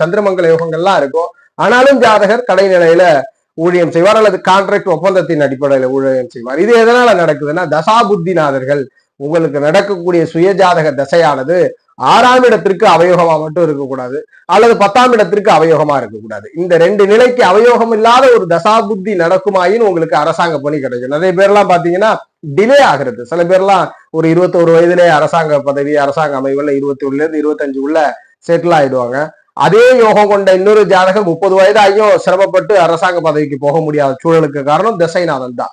சந்திரமங்கல யோகங்கள்லாம் இருக்கும். ஆனாலும் ஜாதகர் கடைநிலையில ஊழியம் செய்வார் அல்லது கான்ட்ராக்ட் ஒப்பந்தத்தின் அடிப்படையில ஊழியம் செய்வார். இது எதனால நடக்குதுன்னா, தசாபுத்திநாதர்கள் உங்களுக்கு நடக்கக்கூடிய சுயஜாதக தசையானது 6ஆம் இடத்திற்கு அவயோகமா மட்டும் இருக்கக்கூடாது, அல்லது 10ஆம் இடத்திற்கு அவயோகமா இருக்கக்கூடாது. இந்த 2 நிலைக்கு அவயோகம் இல்லாத ஒரு தசாபுத்தி நடக்குமாயின் உங்களுக்கு அரசாங்க பணி கிடைக்கும். நிறைய பேர்லாம் பாத்தீங்கன்னா டிலே ஆகிறது. சில பேர்லாம் ஒரு 21 வயதிலே அரசாங்க பதவி, அரசாங்க அமைவுல 21 இருந்து 25 செட்டில் ஆயிடுவாங்க. அதே யோகம் கொண்ட இன்னொரு ஜாதகம் 30 வயதாகியும் சிரமப்பட்டு அரசாங்க பதவிக்கு போக முடியாத சூழலுக்கு காரணம் தசைநாதன் தான்.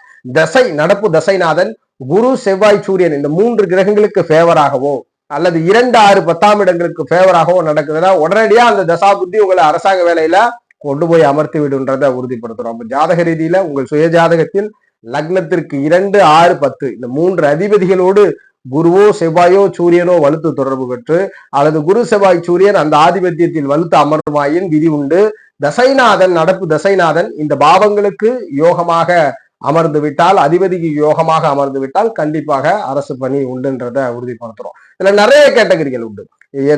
நடப்பு தசைநாதன் குரு, செவ்வாய், சூரியன் இந்த 3 கிரகங்களுக்கு ஃபேவராகவோ அல்லது 2, 6, 10ஆம் இடங்களுக்கு ஃபேவராகவோ நடக்குதுன்னா உடனடியா அந்த தசாபுத்தி உங்களை அரசாங்க வேலையில கொண்டு போய் அமர்த்தி விடுன்றதை உறுதிப்படுத்துறோம். அப்ப ஜாதக ரீதியில உங்கள் சுய ஜாதகத்தில் லக்னத்திற்கு 2, 6, 10 இந்த 3 அதிபதிகளோடு குருவோ, செவ்வாயோ, சூரியனோ வலுத்து தொடர்பு பெற்று அல்லது குரு, செவ்வாய், சூரியன் அந்த ஆதிபத்தியத்தில் வலுத்து அமர்வாயின் விதி உண்டு. தசைநாதன், நடப்பு தசைநாதன் இந்த பாவங்களுக்கு யோகமாக அமர்ந்து விட்டால், அதிபதிக்கு யோகமாக அமர்ந்து விட்டால் கண்டிப்பாக அரசு பணி உண்டுன்றத உறுதிப்படுத்துறோம். இதுல நிறைய கேட்டகரிகள் உண்டு.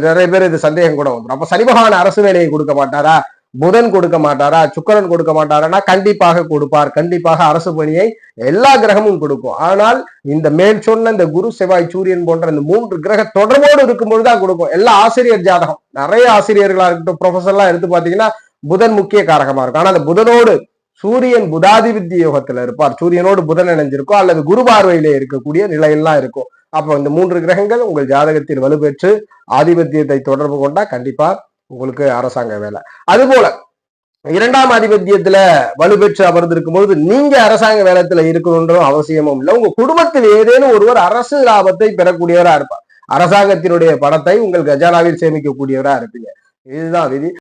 நிறைய பேர் இது சந்தேகம் கூட வந்துடும். அப்ப சனி பகவான் அரசு வேலையை கொடுக்க மாட்டாரா, புதன் கொடுக்க மாட்டாரா, சுக்கிரன் கொடுக்க மாட்டாரான்னா கண்டிப்பாக கொடுப்பார். கண்டிப்பாக அரசு பணியை எல்லா கிரகமும் கொடுக்கும். ஆனால் இந்த மேல் சொன்ன இந்த குரு, செவ்வாய், சூரியன் போன்ற இந்த 3 கிரக தொடர்போடு இருக்கும்பொழுதுதான் கொடுக்கும். எல்லா ஆசிரியர் ஜாதகம், நிறைய ஆசிரியர்களா இருக்கட்டும், ப்ரொஃபஸர்லாம் எடுத்து பாத்தீங்கன்னா புதன் முக்கிய காரகமா இருக்கும். ஆனா அந்த புதனோடு சூரியன் புதாதிபத்திய யோகத்துல இருப்பார், சூரியனோடு புதன் இணைஞ்சிருக்கும், அல்லது குரு பார்வையிலே இருக்கக்கூடிய நிலையெல்லாம் இருக்கும். அப்போ இந்த 3 கிரகங்கள் உங்கள் ஜாதகத்தில் வலுப்பெற்று ஆதிபத்தியத்தை தொடர்பு கொண்டா கண்டிப்பா உங்களுக்கு அரசாங்க வேலை. அதுபோல 2ஆம் ஆதிபத்தியத்துல வலுப்பெற்று அமர்ந்திருக்கும் பொழுது நீங்க அரசாங்க வேலைத்துல இருக்கணும்ன்ற அவசியமும் இல்லை. உங்க குடும்பத்தில் ஏதேனும் ஒருவர் அரசு லாபத்தை பெறக்கூடியவரா இருப்பார். அரசாங்கத்தினுடைய பணத்தை உங்கள் கஜானாவில் சேமிக்கக்கூடியவரா இருப்பீங்க. இதுதான் விதி.